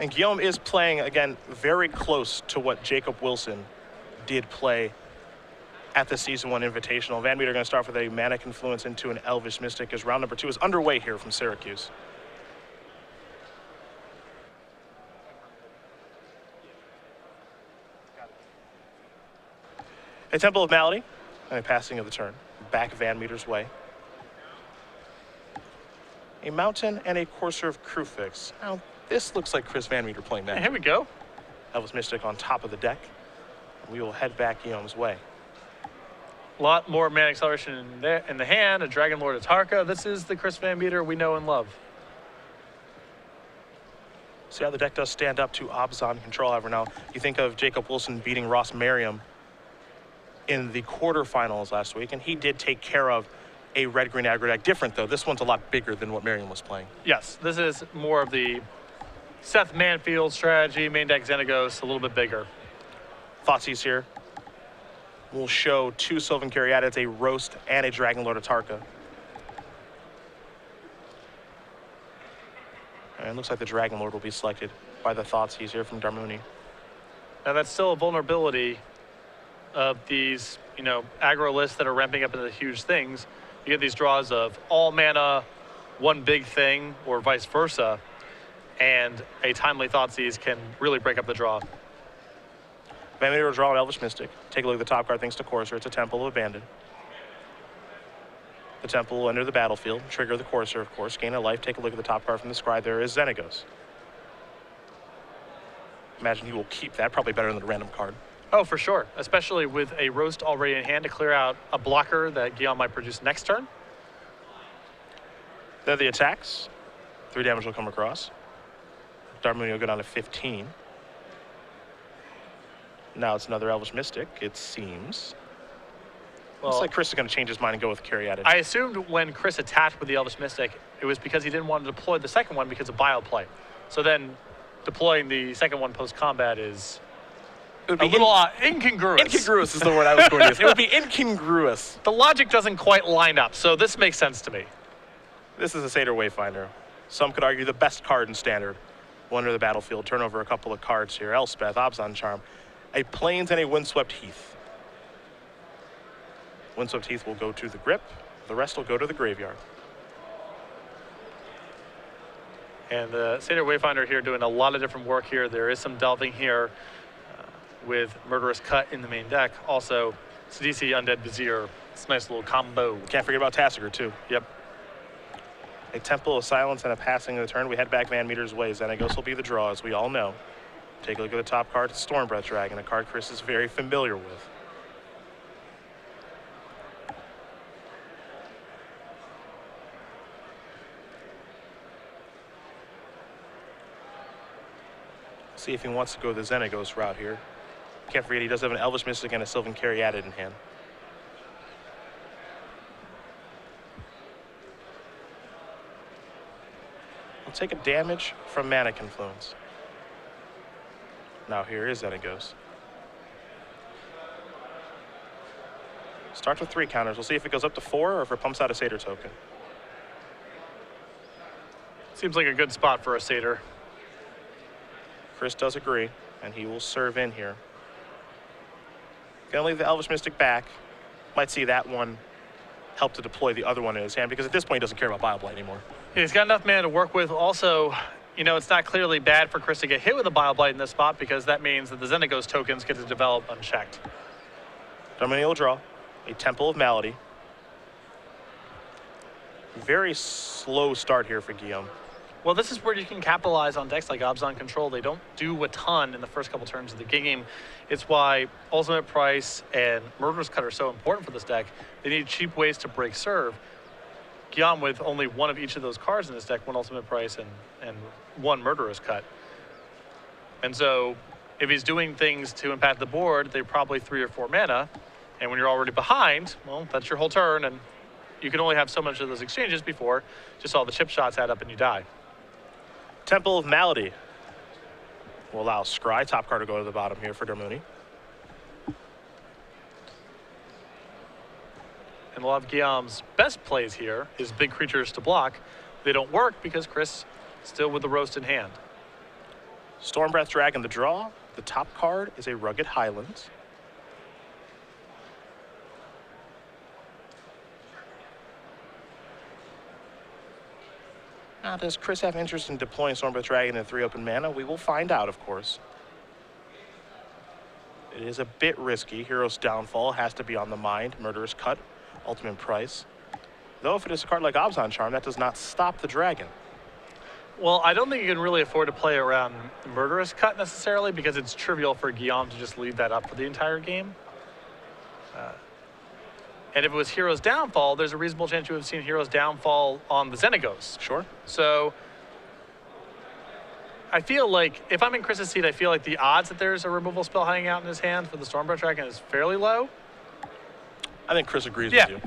And Guillaume is playing, again, very close to what Jacob Wilson did play at the Season 1 Invitational. VanMeter going to start with a Mana Confluence into an Elvish Mystic as round number 2 is underway here from Syracuse. A Temple of Malady and a passing of the turn. Back VanMeter's way. A Mountain and a Courser of Crewfix. Now, this looks like Chris VanMeter playing that. Here we go. Elvish Mystic on top of the deck. We will head back Guillaume's way. A lot more mana acceleration in the hand, a Dragon Lord Atarka. This is the Chris VanMeter we know and love. See how the deck does stand up to Abzan control. However, now you think of Jacob Wilson beating Ross Merriam in the quarterfinals last week, and he did take care of a red-green aggro deck. Different, though. This one's a lot bigger than what Merriam was playing. Yes, this is more of the Seth Manfield strategy, main deck Xenagos, a little bit bigger. Thoughtseize here. We'll show 2 Sylvan Caryatids, a Roast, and a Dragon Lord Atarka. And it looks like the Dragon Lord will be selected by the Thoughtseize here from Darmouni. Now that's still a vulnerability of these, aggro lists that are ramping up into huge things. You get these draws of all mana, one big thing, or vice versa, and a timely Thoughtseize can really break up the draw. VanMeter will draw an Elvish Mystic. Take a look at the top card thanks to Courser. It's a Temple of Abandon. The Temple will enter the battlefield, trigger the Courser, of course, gain a life. Take a look at the top card from the Scry. There is Xenagos. Imagine he will keep that, probably better than a random card. Oh, for sure, especially with a Roast already in hand to clear out a blocker that Guillaume might produce next turn. There are the attacks. 3 damage will come across. Darmouni will go down to 15. Now it's another Elvish Mystic, it seems. Well, looks like Chris is going to change his mind and go with Caryatid. I assumed when Chris attached with the Elvish Mystic, it was because he didn't want to deploy the second one because of bio play. So then deploying the second one post-combat is a little incongruous. Incongruous is the word I was going to use. It would be incongruous. The logic doesn't quite line up, so this makes sense to me. This is a Satyr Wayfinder. Some could argue the best card in Standard. We'll enter the battlefield, turn over a couple of cards here. Elspeth, Abzan Charm. A Plains and a Windswept Heath. Windswept Heath will go to the grip. The rest will go to the graveyard. And the Satyr Wayfinder here doing a lot of different work here. There is some delving here with Murderous Cut in the main deck. Also, Sidisi Undead Vizier. It's a nice little combo. Can't forget about Tassiger, too. Yep. A Temple of Silence and a passing of the turn. We head back VanMeter's way. Xenagos will be the draw, as we all know. Take a look at the top card, Stormbreath Dragon, a card Chris is very familiar with. See if he wants to go the Xenagos route here. Can't forget he does have an Elvish Mystic and a Sylvan Caryatid in hand. We'll take a damage from Mana Confluence. Now here is Xenagos. Starts with 3 counters. We'll see if it goes up to 4 or if it pumps out a Satyr token. Seems like a good spot for a Satyr. Chris does agree, and he will serve in here. Gonna leave the Elvish Mystic back. Might see that one help to deploy the other one in his hand, because at this point he doesn't care about Bioblight anymore. Yeah, he's got enough mana to work with. Also, it's not clearly bad for Chris to get hit with a Bioblight in this spot, because that means that the Xenagos tokens get to develop unchecked. Darmouni will draw a Temple of Malady. Very slow start here for Guillaume. Well, this is where you can capitalize on decks like Abzan Control. They don't do a ton in the first couple turns of the game. It's why Ultimate Price and Murderous Cut are so important for this deck. They need cheap ways to break serve. Guillaume with only one of each of those cards in this deck, 1 Ultimate Price and 1 Murderous Cut. And so if he's doing things to impact the board, they're probably 3 or 4 mana. And when you're already behind, well, that's your whole turn, and you can only have so much of those exchanges before just all the chip shots add up and you die. Temple of Malady will allow Scry, top card, to go to the bottom here for Darmouni. And a lot of Guillaume's best plays here is big creatures to block. They don't work because Chris still with the Roast in hand. Stormbreath Dragon, the draw. The top card is a Rugged Highlands. Now, does Chris have interest in deploying Stormbreath Dragon in 3 open mana? We will find out, of course. It is a bit risky. Hero's Downfall has to be on the mind. Murderous Cut, Ultimate Price. Though if it is a card like Abzan Charm, that does not stop the dragon. Well, I don't think you can really afford to play around Murderous Cut necessarily because it's trivial for Guillaume to just leave that up for the entire game. And if it was Hero's Downfall, there's a reasonable chance you would have seen Hero's Downfall on the Xenagos. Sure. So I feel like if I'm in Chris's seat, I feel like the odds that there's a removal spell hanging out in his hand for the Stormbreath Dragon is fairly low. I think Chris agrees with you.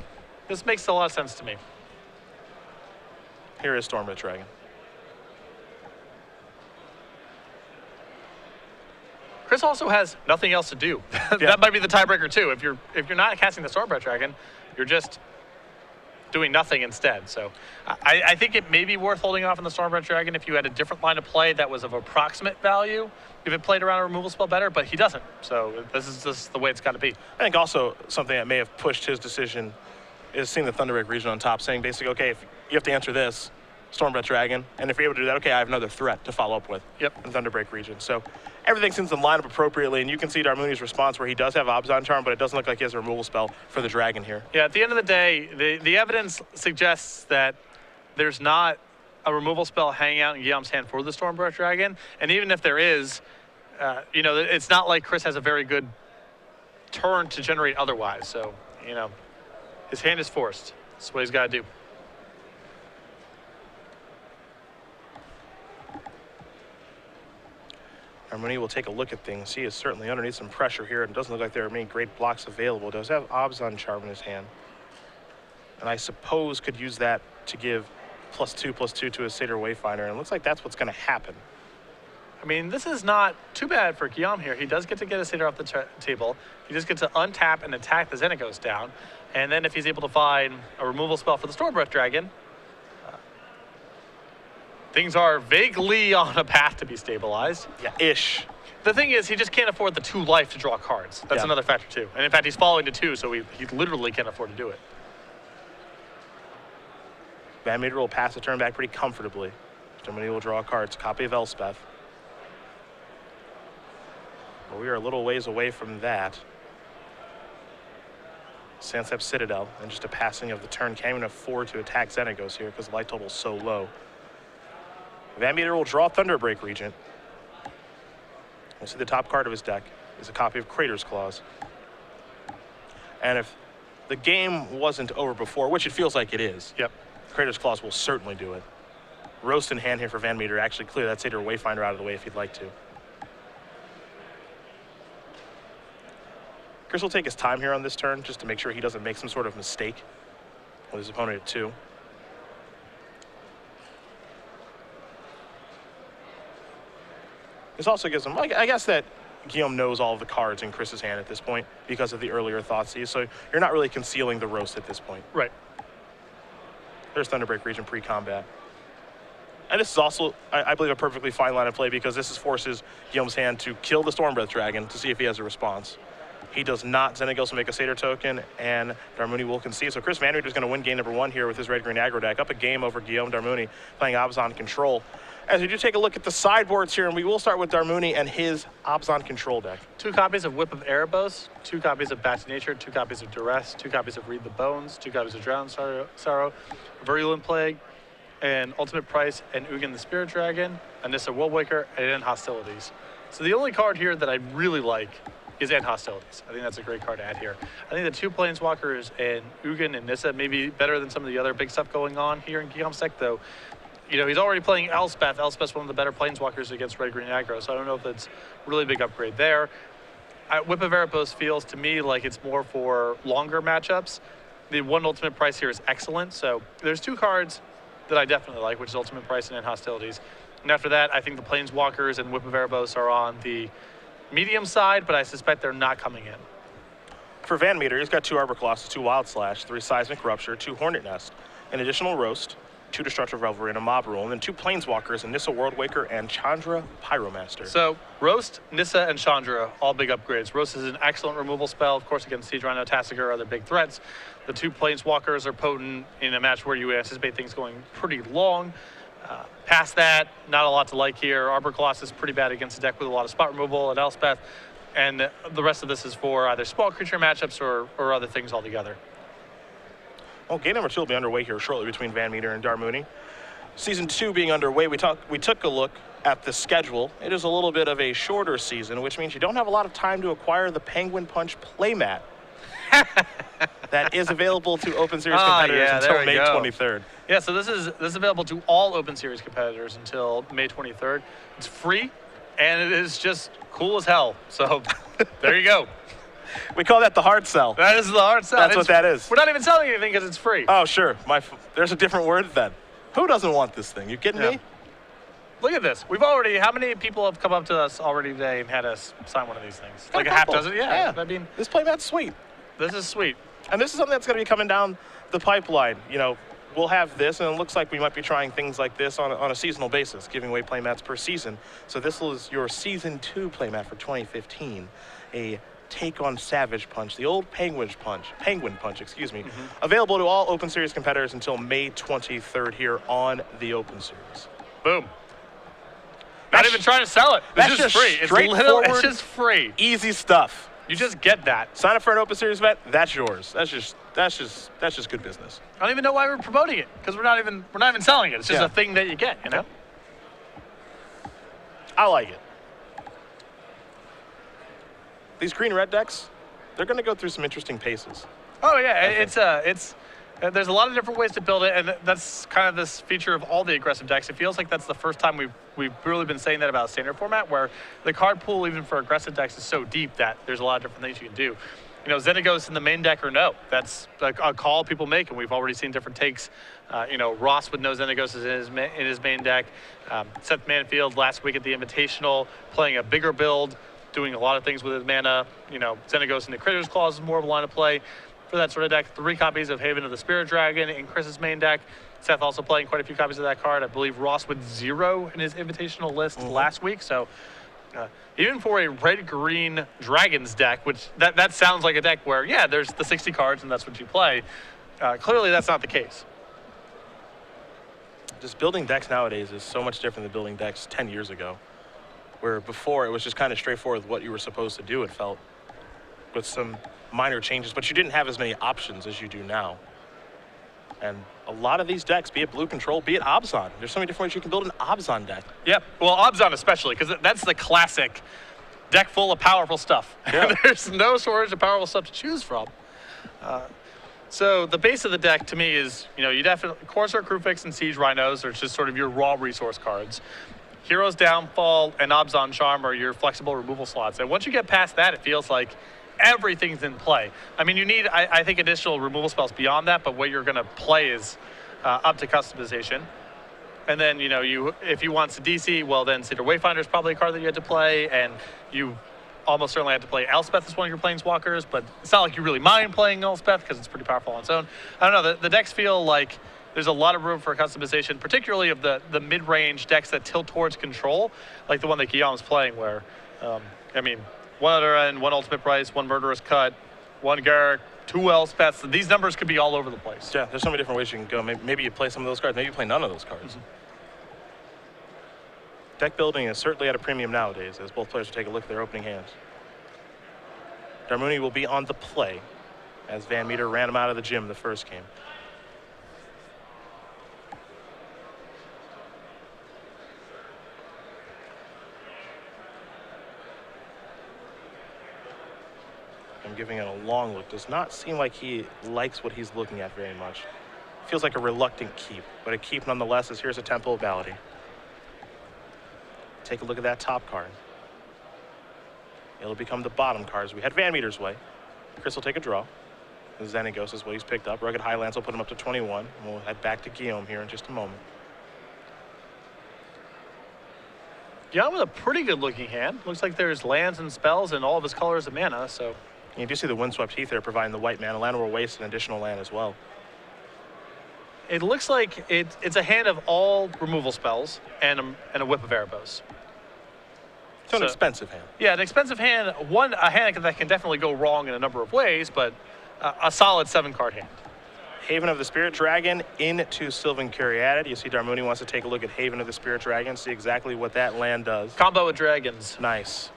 This makes a lot of sense to me. Here is Stormbreath Dragon. Chris also has nothing else to do. That might be the tiebreaker too. If you're not casting the Stormbreath Dragon, you're just doing nothing instead. So I think it may be worth holding off on the Stormbreath Dragon if you had a different line of play that was of approximate value, if it played around a removal spell better, but he doesn't. So this is just the way it's got to be. I think also something that may have pushed his decision is seeing the Thunderbreak region on top, saying basically, okay, if you have to answer this, Stormbreath Dragon, and if you're able to do that, okay, I have another threat to follow up with in Thunderbreak region. So everything seems to line up appropriately, and you can see Darmouni's response where he does have Abzan Charm, but it doesn't look like he has a removal spell for the dragon here. Yeah, at the end of the day, the evidence suggests that there's not a removal spell hanging out in Guillaume's hand for the Stormbreath Dragon, and even if there is, it's not like Chris has a very good turn to generate otherwise. So, his hand is forced. That's what he's got to do. Darmouni will take a look at things. He is certainly underneath some pressure here, and it doesn't look like there are many great blocks available. Does have Abzan Charm in his hand, and I suppose could use that to give +2/+2 to his Satyr Wayfinder, and it looks like that's what's going to happen. I mean, this is not too bad for Guillaume here. He does get to get a Satyr off the table. He just gets to untap and attack the Xenagos down, and then if he's able to find a removal spell for the Stormbreath Dragon, things are vaguely on a path to be stabilized. Yeah, ish. The thing is, he just can't afford the 2 life to draw cards. That's another factor too. And in fact, he's falling to 2, so he literally can't afford to do it. VanMeter will pass the turn back pretty comfortably. Darmouni will draw cards. Copy of Elspeth. But we are a little ways away from that. Sansep Citadel, and just a passing of the turn. Can't even afford to attack Xenagos here because the life total is so low. VanMeter will draw Thunderbreak Regent. We'll see the top card of his deck is a copy of Crater's Claws. And if the game wasn't over before, which it feels like it is, Crater's Claws will certainly do it. Roast in hand here for VanMeter. Actually clear that Satyr Wayfinder out of the way if he'd like to. Chris will take his time here on this turn just to make sure he doesn't make some sort of mistake with his opponent at 2. This also gives him, I guess that Guillaume knows all of the cards in Chris's hand at this point because of the earlier Thoughtseize, so you're not really concealing the roast at this point. Right. There's Thunderbreak Region pre-combat. And this is also, I believe, a perfectly fine line of play because this forces Guillaume's hand to kill the Stormbreath Dragon to see if he has a response. He does not. Xenagos will make a Satyr token, and Darmouni will concede. So Chris VanMeter is going to win game number 1 here with his red-green aggro deck. Up a game over Guillaume Darmouni playing Abzan Control. As we do take a look at the sideboards here, and we will start with Darmouni and his Abzan Control deck. 2 copies of Whip of Erebos, 2 copies of Bat to Nature, 2 copies of Duress, 2 copies of Read the Bones, 2 copies of Drown Sorrow, Virulent Plague, and Ultimate Price, and Ugin the Spirit Dragon, Anissa Worldwaker, and End Hostilities. So the only card here that I really like is End Hostilities. I think that's a great card to add here. I think the 2 Planeswalkers and Ugin and Nissa may be better than some of the other big stuff going on here in Guillaume's deck, though. He's already playing Elspeth. Elspeth's one of the better Planeswalkers against red-green aggro, so I don't know if it's a really big upgrade there. Whip of Erebos feels to me like it's more for longer matchups. The 1 Ultimate Price here is excellent, so there's 2 cards that I definitely like, which is Ultimate Price and End Hostilities. And after that, I think the Planeswalkers and Whip of Erebos are on the medium side, but I suspect they're not coming in. For VanMeter, he's got 2 Arbor Colossus, 2 Wild Slash, 3 Seismic Rupture, 2 Hornet Nest, an additional Roast, 2 Destructive Revelry, and a Mob Rule, and then 2 Planeswalkers, and Nissa Worldwaker and Chandra Pyromaster. So Roast, Nissa, and Chandra, all big upgrades. Roast is an excellent removal spell, of course, against Siege Rhino, Tasigur, other big threats. The 2 Planeswalkers are potent in a match where you anticipate things going pretty long. Past that, not a lot to like here. Arbor Colossus is pretty bad against a deck with a lot of spot removal at Elspeth, and the rest of this is for either small creature matchups or other things altogether. Well, game number 2 will be underway here shortly between VanMeter and Darmouni. Season 2 being underway, we took a look at the schedule. It is a little bit of a shorter season, which means you don't have a lot of time to acquire the Penguin Punch playmat that is available to Open Series competitors until May 23rd. Yeah, so this is available to all Open Series competitors until May 23rd. It's free, and it is just cool as hell. So there you go. We call that the hard sell. That is the hard sell. That's what that is. We're not even selling anything because it's free. Oh, sure. There's a different word then. Who doesn't want this thing? You kidding me? Look at this. How many people have come up to us already today and had us sign one of these things? Like a half dozen? Yeah. I mean, this playmat's sweet. This is sweet. And this is something that's going to be coming down the pipeline. You know, we'll have this, and it looks like we might be trying things like this on a seasonal basis, giving away playmats per season. So this was your Season 2 playmat for 2015, a take on Savage Punch, the old Penguin Punch, available to all Open Series competitors until May 23rd here on the Open Series. Boom. Not even trying to sell it. It's just free. It's just free. Easy stuff. You just get that. Sign up for an Open Series event. That's yours. That's just good business. I don't even know why we're promoting it because we're not even selling it. It's just a thing that you get. You know. I like it. These green-red decks, they're going to go through some interesting paces. Oh yeah, there's a lot of different ways to build it, and that's kind of this feature of all the aggressive decks. It feels like that's the first time we've really been saying that about standard format, where the card pool, even for aggressive decks, is so deep that there's a lot of different things you can do. You know, Xenagos in the main deck or no, that's a call people make, and we've already seen different takes. Ross would know Xenagos is in his main deck. Seth Manfield last week at the Invitational, playing a bigger build, doing a lot of things with his mana. You know, Xenagos in the Critter's Claws is more of a line of play for that sort of deck. 3 copies of Haven of the Spirit Dragon in Chris's main deck. Seth also playing quite a few copies of that card. I believe Ross with 0 in his Invitational list last week. So even for a red-green Dragons deck, which that sounds like a deck where, yeah, there's the 60 cards and that's what you play. Clearly that's not the case. Just building decks nowadays is so much different than building decks 10 years ago, where before it was just kind of straightforward with what you were supposed to do, it felt, with some minor changes, but you didn't have as many options as you do now. And a lot of these decks, be it blue control, be it Abzan, there's so many different ways you can build an Abzan deck. Yep, well, Abzan especially, because that's the classic deck full of powerful stuff. Yeah. There's no shortage of powerful stuff to choose from. So the base of the deck to me is, you definitely, Corsair, Crewfix, and Siege Rhinos are just sort of your raw resource cards. Hero's Downfall and Abzan Charm are your flexible removal slots. And once you get past that, it feels like everything's in play. I mean, you need, I think, additional removal spells beyond that, but what you're going to play is up to customization. And then, if you want Sidisi, well, then Cedar Wayfinder is probably a card that you had to play, and you almost certainly have to play Elspeth as one of your planeswalkers, but it's not like you really mind playing Elspeth because it's pretty powerful on its own. I don't know, the decks feel like there's a lot of room for customization, particularly of the mid-range decks that tilt towards control, like the one that Guillaume's playing where, one Other End, one Ultimate Price, one Murderous Cut, one Garrick, 2 Elspeths. These numbers could be all over the place. Yeah, there's so many different ways you can go. Maybe you play some of those cards, maybe you play none of those cards. Deck building is certainly at a premium nowadays, as both players will take a look at their opening hands. Darmouni will be on the play, as VanMeter ran him out of the gym in the first game. I'm giving it a long look. Does not seem like he likes what he's looking at very much. Feels like a reluctant keep, but a keep nonetheless, as here's a Temple of Baladi. Take a look at that top card. It'll become the bottom cards. We had VanMeter's way. Chris will take a draw. Xenagos is what he's picked up. Rugged Highlands will put him up to 21. We'll head back to Guillaume here in just a moment. Guillaume with a pretty good looking hand. Looks like there's lands and spells and all of his colors of mana, so. You do see the Windswept Heath there providing the white mana. Land will waste an additional land as well. It looks like it's a hand of all removal spells and a Whip of Erebos. It's an expensive hand. Yeah, an expensive hand. A hand that can definitely go wrong in a number of ways, but a solid 7-card hand. Haven of the Spirit Dragon into Sylvan Caryatid. You see Darmouni wants to take a look at Haven of the Spirit Dragon, see exactly what that land does. Combo with dragons. Nice.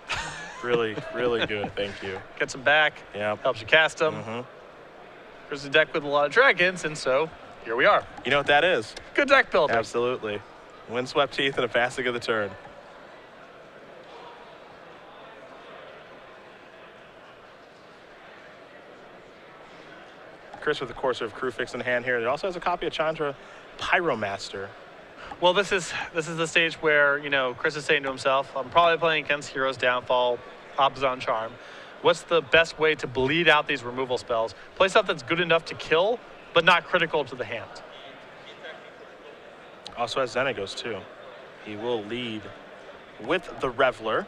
Really, really good. Thank you. Gets them back. Yeah. Helps you cast them. Mm-hmm. There's a deck with a lot of dragons, and so here we are. You know what that is? Good deck builder. Absolutely. Windswept Teeth and a passing of the turn. Chris with the Courser of Crewfix in hand here. He also has a copy of Chandra Pyromaster. Well, this is the stage where, Chris is saying to himself, I'm probably playing against Hero's Downfall, Abzan Charm. What's the best way to bleed out these removal spells? Play stuff that's good enough to kill, but not critical to the hand. Also has Xenagos too. He will lead with the Reveler.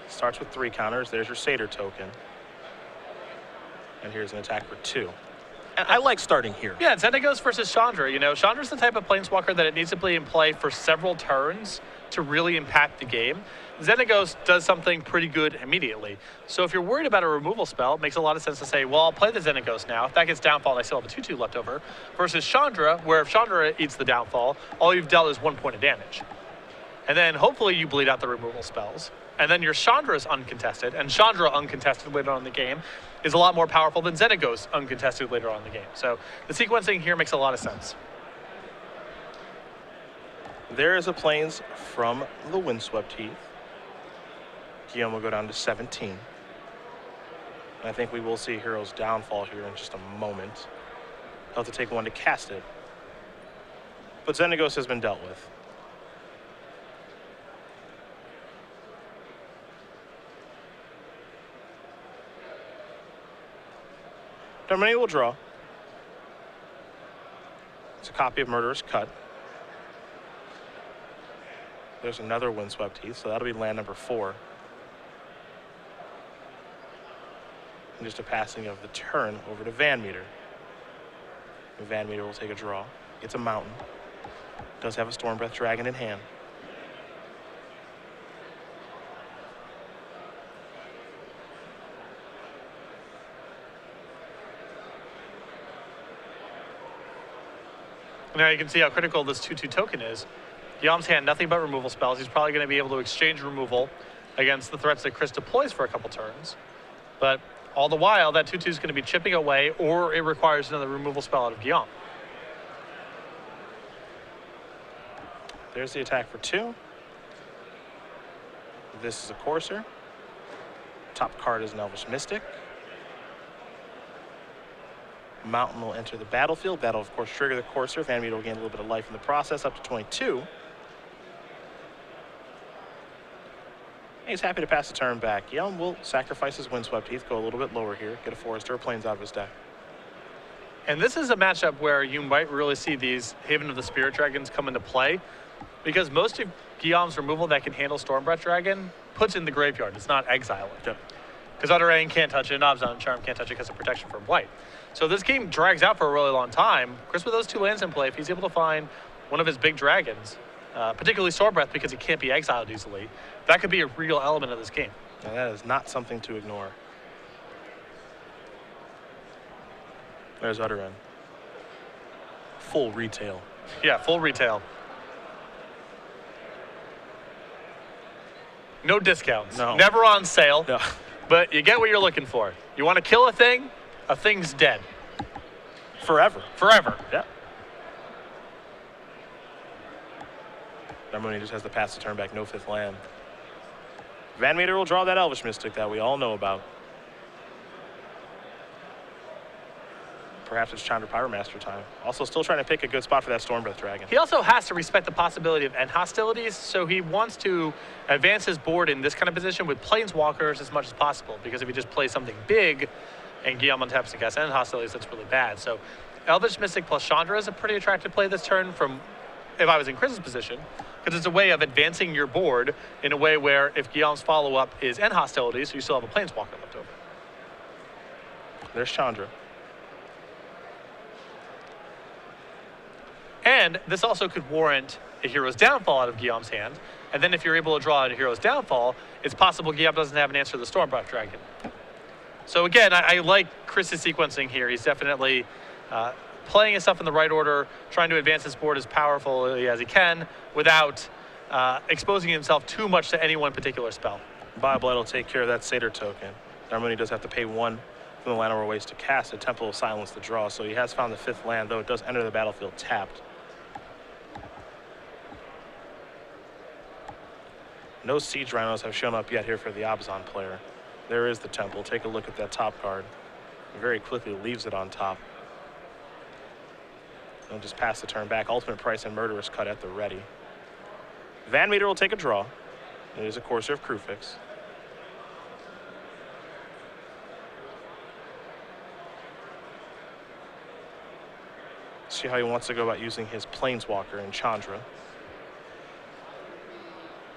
Starts with 3 counters. There's your Satyr token. And here's an attack for 2. And I like starting here. Yeah, Xenagos versus Chandra. Chandra's the type of planeswalker that it needs to be in play for several turns to really impact the game. Xenagos does something pretty good immediately. So if you're worried about a removal spell, it makes a lot of sense to say, well, I'll play the Xenagos now. If that gets downfall, I still have a 2/2 left over. Versus Chandra, where if Chandra eats the downfall, all you've dealt is 1 point of damage. And then hopefully you bleed out the removal spells. And then your Chandra is uncontested, and Chandra uncontested later on in the game is a lot more powerful than Xenagos uncontested later on in the game. So the sequencing here makes a lot of sense. There is a Plains from the Windswept Heath. Guillaume will go down to 17. And I think we will see Hero's Downfall here in just a moment. He'll have to take 1 to cast it. But Xenagos has been dealt with. Darmouni will draw. It's a copy of Murderous Cut. There's another Windswept Heath, so that'll be land number 4. And just a passing of the turn over to VanMeter. VanMeter will take a draw. It's a mountain. Does have a Stormbreath Dragon in hand. Now you can see how critical this 2/2 token is. Guillaume's hand, nothing but removal spells. He's probably going to be able to exchange removal against the threats that Chris deploys for a couple turns. But all the while, that 2/2 is going to be chipping away, or it requires another removal spell out of Guillaume. There's the attack for 2. This is a Courser. Top card is an Elvish Mystic. Mountain will enter the battlefield. That'll, of course, trigger the Courser. VanMeter will gain a little bit of life in the process, up to 22. He's happy to pass the turn back. Guillaume will sacrifice his Windswept Heath, go a little bit lower here, get a Forest or a Plains out of his deck. And this is a matchup where you might really see these Haven of the Spirit Dragons come into play, because most of Guillaume's removal that can handle Stormbreath Dragon puts in the graveyard. It's not exile it. Because Utterain can't touch it, and Abzan Charm can't touch it because of protection from white. So this game drags out for a really long time. Chris, with those 2 lands in play, if he's able to find one of his big dragons, particularly Stormbreath because it can't be exiled easily, that could be a real element of this game. And that is not something to ignore. There's Utterain. Full retail. Yeah, full retail. No discounts. No. Never on sale. No. But you get what you're looking for. You want to kill a thing's dead. Forever. Forever. Yeah. Darmouni just has to pass the turn back, no 5th land. VanMeter will draw that Elvish Mystic that we all know about. Perhaps it's Chandra Pyromaster time. Also still trying to pick a good spot for that Stormbreath Dragon. He also has to respect the possibility of end hostilities, so he wants to advance his board in this kind of position with Planeswalkers as much as possible, because if he just plays something big and Guillaume untaps and casts end hostilities, that's really bad. So Elvish Mystic plus Chandra is a pretty attractive play this turn from, if I was in Chris's position, because it's a way of advancing your board in a way where if Guillaume's follow-up is end hostilities, so you still have a Planeswalker left over. There's Chandra. And this also could warrant a Hero's Downfall out of Guillaume's hand. And then if you're able to draw a Hero's Downfall, it's possible Guillaume doesn't have an answer to the Stormbreath Dragon. So again, I like Chris's sequencing here. He's definitely playing his stuff in the right order, trying to advance his board as powerfully as he can without exposing himself too much to any one particular spell. Bioblight will take care of that Satyr token. Darmouni does have to pay 1 from the land over waste to cast a Temple of Silence to draw, so he has found the 5th land, though it does enter the battlefield tapped. No Siege Rhinos have shown up yet here for the Abzan player. There is the Temple. Take a look at that top card. He very quickly leaves it on top. He'll just pass the turn back. Ultimate Price and Murderous Cut at the ready. VanMeter will take a draw. It is a Courser of Crewfix. See how he wants to go about using his Planeswalker and Chandra.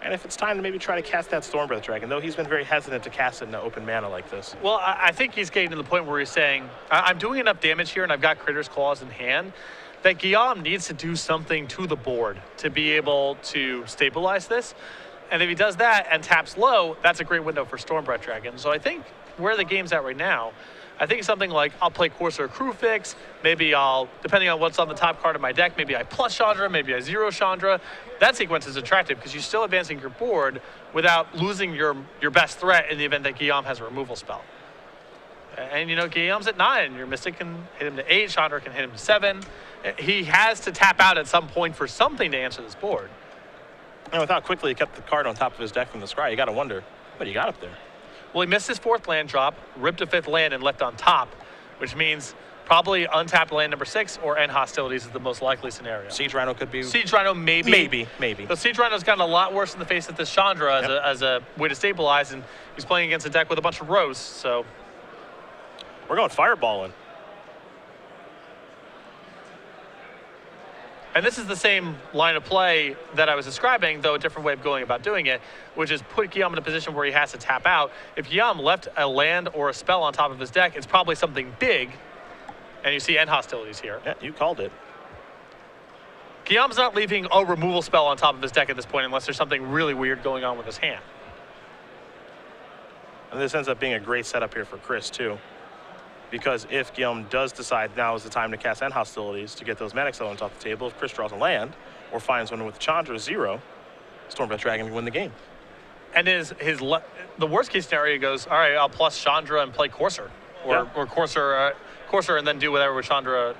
And if it's time to maybe try to cast that Stormbreath Dragon, though he's been very hesitant to cast it in open mana like this. Well, I think he's getting to the point where he's saying, I'm doing enough damage here and I've got Critter's Claws in hand that Guillaume needs to do something to the board to be able to stabilize this. And if he does that and taps low, that's a great window for Stormbreath Dragon. So I think where the game's at right now, I think something like I'll play Courser Crewfix, maybe I'll, depending on what's on the top card of my deck, maybe I plus Chandra, maybe I zero Chandra. That sequence is attractive because you're still advancing your board without losing your best threat in the event that Guillaume has a removal spell. And you know, Guillaume's at 9, your Mystic can hit him to 8, Chandra can hit him to 7. He has to tap out at some point for something to answer this board. And with how quickly he kept the card on top of his deck from the scry, you got to wonder what he got up there. Well, he missed his 4th land drop, ripped a 5th land, and left on top, which means probably untapped land number 6 or end hostilities is the most likely scenario. Siege Rhino could be. Siege Rhino maybe. Maybe. The Siege Rhino's gotten a lot worse in the face of this Chandra as a way to stabilize, and he's playing against a deck with a bunch of roasts, so. We're going fireballing. And this is the same line of play that I was describing, though a different way of going about doing it, which is put Guillaume in a position where he has to tap out. If Guillaume left a land or a spell on top of his deck, it's probably something big. And you see end hostilities here. Yeah, you called it. Guillaume's not leaving a removal spell on top of his deck at this point unless there's something really weird going on with his hand. And this ends up being a great setup here for Chris, too. Because if Guillaume does decide now is the time to cast end hostilities to get those mana elements off the table, if Chris draws a land or finds one with Chandra 0, Stormbreath Dragon can win the game. And the worst case scenario goes, all right, I'll plus Chandra and play Courser. Or Courser and then do whatever with Chandra,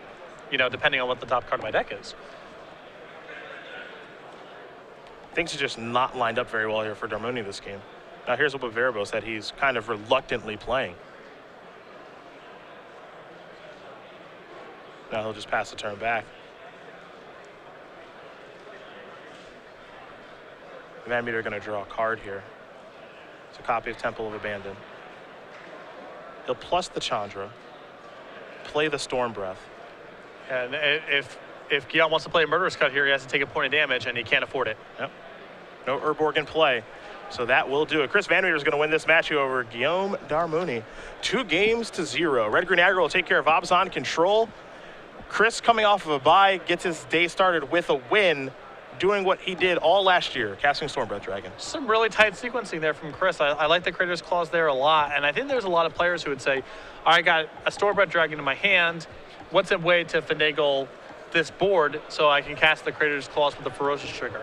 you know, depending on what the top card of my deck is. Things are just not lined up very well here for Darmouni this game. Now here's what Verbo said he's kind of reluctantly playing. Now he'll just pass the turn back. VanMeter going to draw a card here. It's a copy of Temple of Abandon. He'll plus the Chandra, play the Stormbreath. And if Guillaume wants to play a Murderous Cut here, he has to take a point of damage, and he can't afford it. Yep. No Urborg in play. So that will do it. Chris VanMeter is going to win this match over Guillaume Darmouni. 2-0. Red-Green Aggro will take care of Abzan control. Chris, coming off of a bye, gets his day started with a win, doing what he did all last year, casting Stormbreath Dragon. Some really tight sequencing there from Chris. I like the Critter's Claws there a lot, and I think there's a lot of players who would say, I got a Stormbreath Dragon in my hand. What's a way to finagle this board so I can cast the Critter's Claws with the Ferocious trigger?